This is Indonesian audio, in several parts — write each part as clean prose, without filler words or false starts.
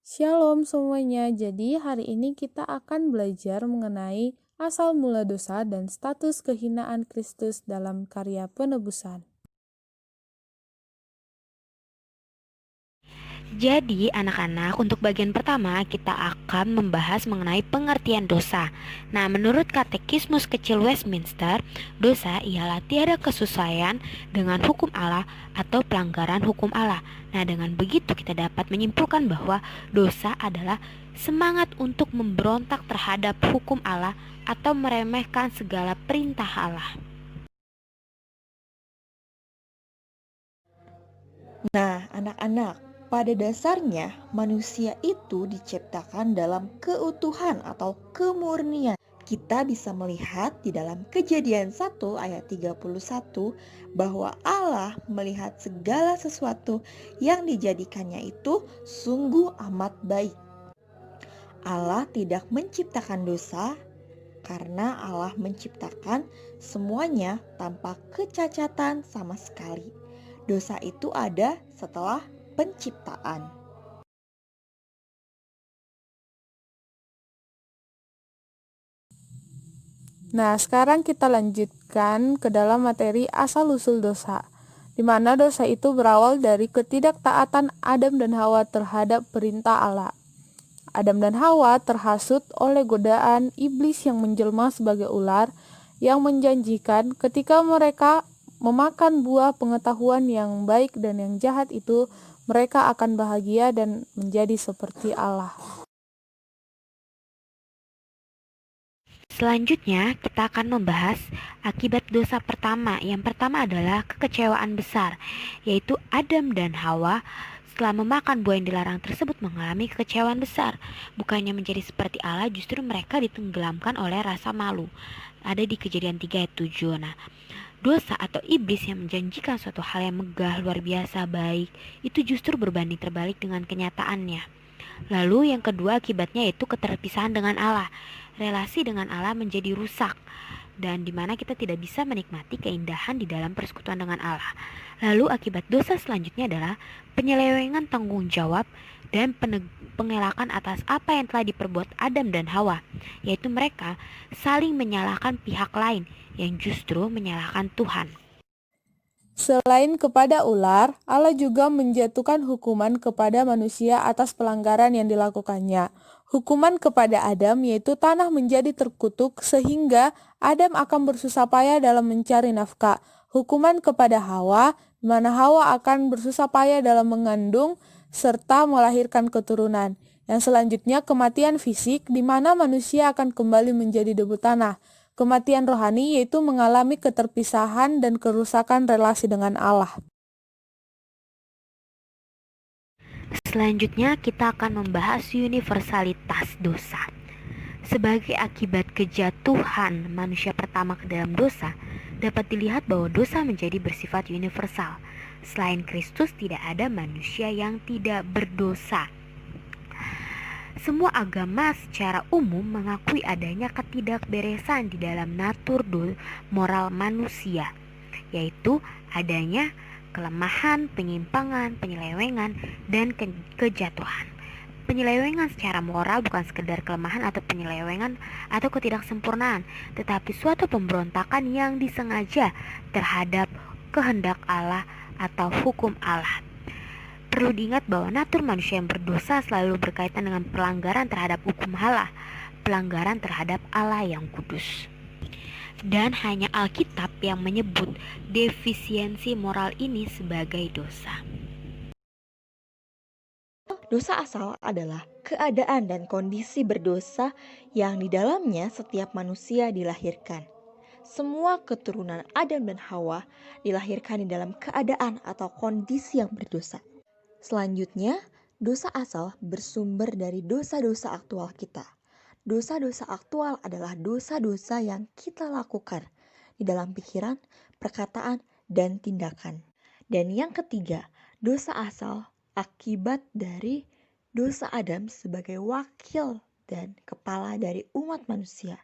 Shalom semuanya. Jadi hari ini kita akan belajar mengenai asal mula dosa dan status kehinaan Kristus dalam karya penebusan. Jadi, anak-anak, untuk bagian pertama kita akan membahas mengenai pengertian dosa. Nah, menurut Katekismus Kecil Westminster, dosa ialah tiada kesesuaian dengan hukum Allah atau pelanggaran hukum Allah. Nah, dengan begitu kita dapat menyimpulkan bahwa dosa adalah semangat untuk memberontak terhadap hukum Allah atau meremehkan segala perintah Allah. Nah, anak-anak, pada dasarnya manusia itu diciptakan dalam keutuhan atau kemurnian. Kita bisa melihat di dalam Kejadian 1 ayat 31 bahwa Allah melihat segala sesuatu yang dijadikannya itu sungguh amat baik. Allah tidak menciptakan dosa karena Allah menciptakan semuanya tanpa kecacatan sama sekali. Dosa itu ada setelah penciptaan. Nah, sekarang kita lanjutkan ke dalam materi asal-usul dosa, di mana dosa itu berawal dari ketidaktaatan Adam dan Hawa terhadap perintah Allah. Adam dan Hawa terhasut oleh godaan iblis yang menjelma sebagai ular yang menjanjikan ketika mereka memakan buah pengetahuan yang baik dan yang jahat itu, mereka akan bahagia dan menjadi seperti Allah. Selanjutnya, kita akan membahas akibat dosa pertama. Yang pertama adalah kekecewaan besar, yaitu Adam dan Hawa setelah memakan buah yang dilarang tersebut mengalami kekecewaan besar. Bukannya menjadi seperti Allah, justru mereka ditenggelamkan oleh rasa malu. Ada di Kejadian 3 ayat 7. Nah, dosa atau iblis yang menjanjikan suatu hal yang megah, luar biasa, baik, itu justru berbanding terbalik dengan kenyataannya. Lalu yang kedua akibatnya yaitu keterpisahan dengan Allah. Relasi dengan Allah menjadi rusak dan dimana kita tidak bisa menikmati keindahan di dalam persekutuan dengan Allah. Lalu akibat dosa selanjutnya adalah penyelewengan tanggung jawab dan pengelakan atas apa yang telah diperbuat Adam dan Hawa, yaitu mereka saling menyalahkan pihak lain yang justru menyalahkan Tuhan. Selain kepada ular, Allah juga menjatuhkan hukuman kepada manusia atas pelanggaran yang dilakukannya. Hukuman kepada Adam yaitu tanah menjadi terkutuk sehingga Adam akan bersusah payah dalam mencari nafkah. Hukuman kepada Hawa, di mana Hawa akan bersusah payah dalam mengandung serta melahirkan keturunan. Yang selanjutnya kematian fisik, di mana manusia akan kembali menjadi debu tanah. Kematian rohani yaitu mengalami keterpisahan dan kerusakan relasi dengan Allah. Selanjutnya kita akan membahas universalitas dosa. Sebagai akibat kejatuhan manusia pertama ke dalam dosa, dapat dilihat bahwa dosa menjadi bersifat universal. Selain Kristus, tidak ada manusia yang tidak berdosa. Semua agama secara umum mengakui adanya ketidakberesan di dalam natur moral manusia, yaitu adanya kelemahan, penyimpangan, penyelewengan, dan kejatuhan. Penyelewengan secara moral bukan sekedar kelemahan atau penyelewengan atau ketidaksempurnaan, tetapi suatu pemberontakan yang disengaja terhadap kehendak Allah atau hukum Allah. Perlu diingat bahwa natur manusia yang berdosa selalu berkaitan dengan pelanggaran terhadap hukum Allah, pelanggaran terhadap Allah yang kudus. Dan hanya Alkitab yang menyebut defisiensi moral ini sebagai dosa. Dosa asal adalah keadaan dan kondisi berdosa yang di dalamnya setiap manusia dilahirkan. Semua keturunan Adam dan Hawa dilahirkan di dalam keadaan atau kondisi yang berdosa. Selanjutnya, dosa asal bersumber dari dosa-dosa aktual kita. Dosa-dosa aktual adalah dosa-dosa yang kita lakukan di dalam pikiran, perkataan, dan tindakan. Dan yang ketiga, dosa asal akibat dari dosa Adam sebagai wakil dan kepala dari umat manusia.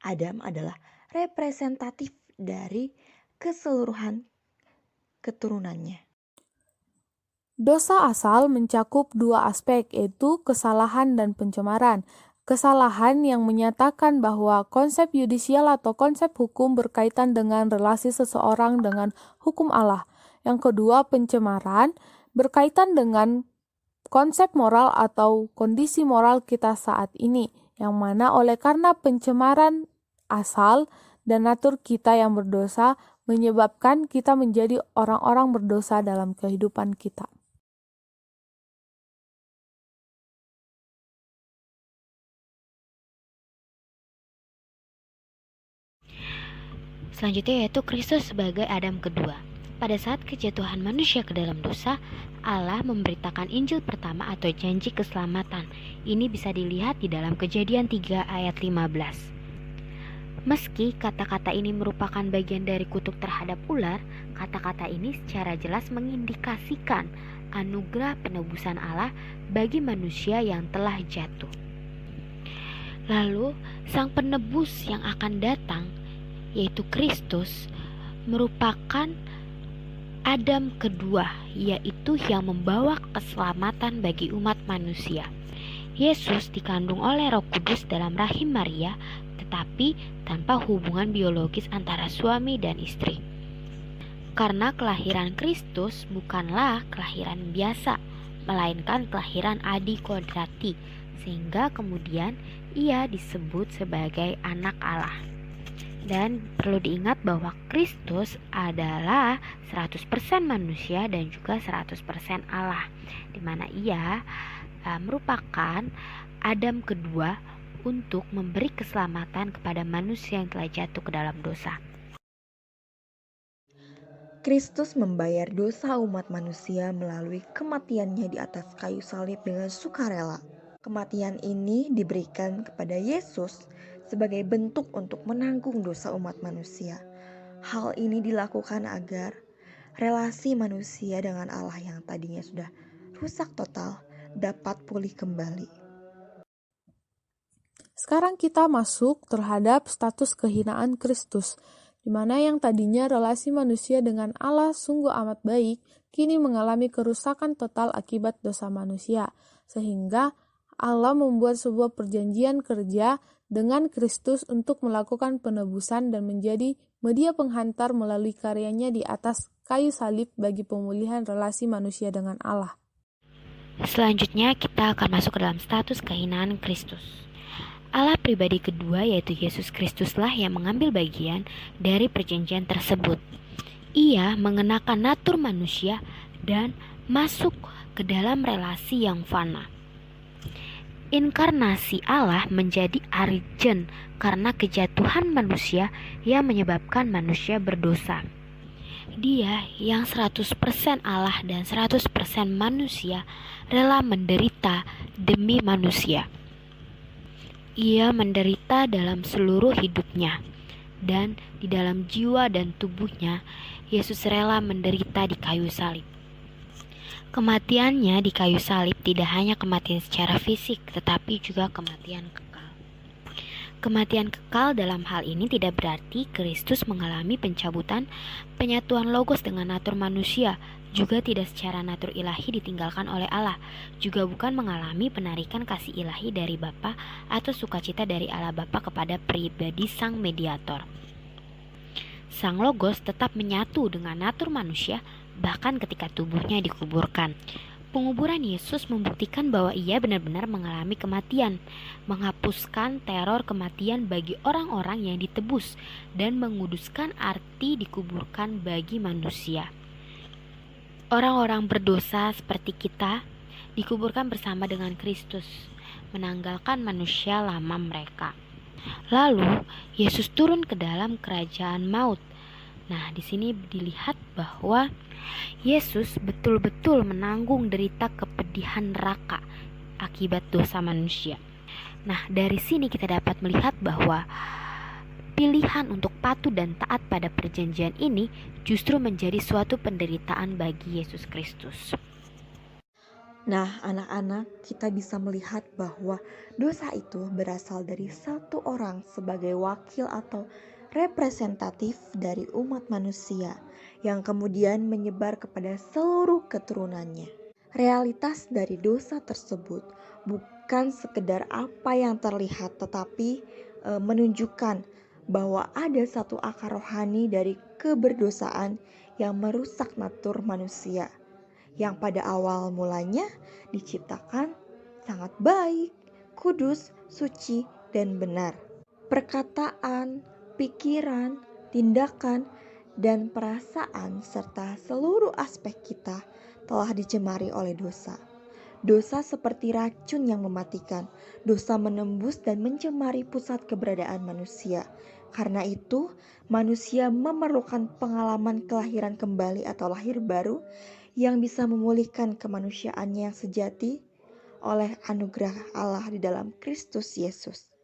Adam adalah representatif dari keseluruhan keturunannya. Dosa asal mencakup dua aspek, yaitu kesalahan dan pencemaran. Kesalahan yang menyatakan bahwa konsep yudisial atau konsep hukum berkaitan dengan relasi seseorang dengan hukum Allah. Yang kedua, pencemaran berkaitan dengan konsep moral atau kondisi moral kita saat ini, yang mana oleh karena pencemaran asal dan natur kita yang berdosa menyebabkan kita menjadi orang-orang berdosa dalam kehidupan kita. Selanjutnya yaitu Kristus sebagai Adam kedua. Pada saat kejatuhan manusia ke dalam dosa, Allah memberitakan Injil pertama atau janji keselamatan. Ini bisa dilihat di dalam Kejadian 3 ayat 15. Meski kata-kata ini merupakan bagian dari kutuk terhadap ular, kata-kata ini secara jelas mengindikasikan anugerah penebusan Allah bagi manusia yang telah jatuh. Lalu, sang penebus yang akan datang, yaitu Kristus, merupakan Adam kedua, yaitu yang membawa keselamatan bagi umat manusia. Yesus dikandung oleh Roh Kudus dalam rahim Maria, tetapi tanpa hubungan biologis antara suami dan istri. Karena kelahiran Kristus bukanlah kelahiran biasa, melainkan kelahiran adi kodrati, sehingga kemudian ia disebut sebagai anak Allah. Dan perlu diingat bahwa Kristus adalah 100% manusia dan juga 100% Allah, di mana ia merupakan Adam kedua untuk memberi keselamatan kepada manusia yang telah jatuh ke dalam dosa. Kristus membayar dosa umat manusia melalui kematiannya di atas kayu salib dengan sukarela. Kematian ini diberikan kepada Yesus sebagai bentuk untuk menanggung dosa umat manusia. Hal ini dilakukan agar relasi manusia dengan Allah yang tadinya sudah rusak total dapat pulih kembali. Sekarang kita masuk terhadap status kehinaan Kristus, di mana yang tadinya relasi manusia dengan Allah sungguh amat baik, kini mengalami kerusakan total akibat dosa manusia, sehingga Allah membuat sebuah perjanjian kerja dengan Kristus untuk melakukan penebusan dan menjadi media penghantar melalui karyanya di atas kayu salib bagi pemulihan relasi manusia dengan Allah. Selanjutnya kita akan masuk ke dalam status kehinaan Kristus. Allah pribadi kedua yaitu Yesus Kristuslah yang mengambil bagian dari perjanjian tersebut. Ia mengenakan natur manusia dan masuk ke dalam relasi yang fana. Inkarnasi Allah menjadi arigen karena kejatuhan manusia yang menyebabkan manusia berdosa. Dia yang 100% Allah dan 100% manusia rela menderita demi manusia. Ia menderita dalam seluruh hidupnya, dan di dalam jiwa dan tubuhnya, Yesus rela menderita di kayu salib. Kematiannya di kayu salib tidak hanya kematian secara fisik, tetapi juga kematian kekal. Kematian kekal dalam hal ini tidak berarti Kristus mengalami pencabutan penyatuan logos dengan natur manusia, juga tidak secara natur ilahi ditinggalkan oleh Allah, juga bukan mengalami penarikan kasih ilahi dari Bapa atau sukacita dari Allah Bapa kepada pribadi sang mediator. Sang logos tetap menyatu dengan natur manusia bahkan ketika tubuhnya dikuburkan. Penguburan Yesus membuktikan bahwa ia benar-benar mengalami kematian, menghapuskan teror kematian bagi orang-orang yang ditebus, dan menguduskan arti dikuburkan bagi manusia. Orang-orang berdosa seperti kita dikuburkan bersama dengan Kristus, menanggalkan manusia lama mereka. Lalu Yesus turun ke dalam kerajaan maut. Nah, di sini dilihat bahwa Yesus betul-betul menanggung derita kepedihan neraka akibat dosa manusia. Nah, dari sini kita dapat melihat bahwa pilihan untuk patuh dan taat pada perjanjian ini justru menjadi suatu penderitaan bagi Yesus Kristus. Nah, anak-anak, kita bisa melihat bahwa dosa itu berasal dari satu orang sebagai wakil atau representatif dari umat manusia yang kemudian menyebar kepada seluruh keturunannya. Realitas dari dosa tersebut bukan sekedar apa yang terlihat, tetapi menunjukkan bahwa ada satu akar rohani dari keberdosaan yang merusak natur manusia, yang pada awal mulanya diciptakan sangat baik, kudus, suci, dan benar. Perkataan, pikiran, tindakan, dan perasaan serta seluruh aspek kita telah dicemari oleh dosa. Dosa seperti racun yang mematikan. Dosa menembus dan mencemari pusat keberadaan manusia. Karena itu, manusia memerlukan pengalaman kelahiran kembali atau lahir baru yang bisa memulihkan kemanusiaannya yang sejati oleh anugerah Allah di dalam Kristus Yesus.